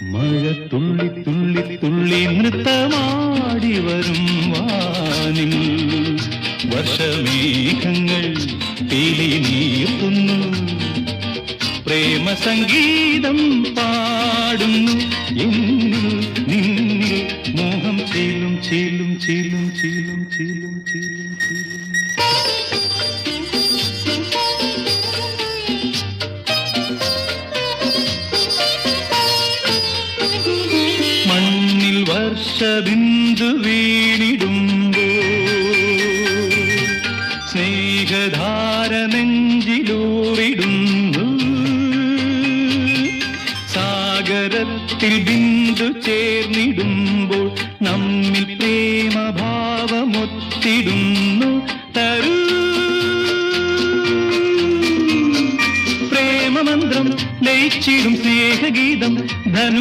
മഴ തുള്ളി തുള്ളി തുള്ളി നൃത്തമാടി വരും വാനിൽ വർഷമേഘങ്ങൾ പീലി നീർത്തുന്നു പ്രേമ സംഗീതം പാടുന്നു എന്നിൽ നിന്നിൽ മോഹം ചീലും ചീലും ചീലും ചീലും ചീലും ചീലും ചീലും മണ്ണിൽ വർഷബിന്ദു വീണിടുമ്പോ സ്നേഹധാര നെഞ്ചിലൂറിടുന്നു സാഗരത്തിൽ ബിന്ദു ചേർന്നിടുമ്പോൾ നമ്മിൽ പ്രേമഭാവമൊത്തിടുന്നു തരൂ പ്രേമമന്ത്രം ലയിച്ചിടും സ്നേഹഗീതം ധനു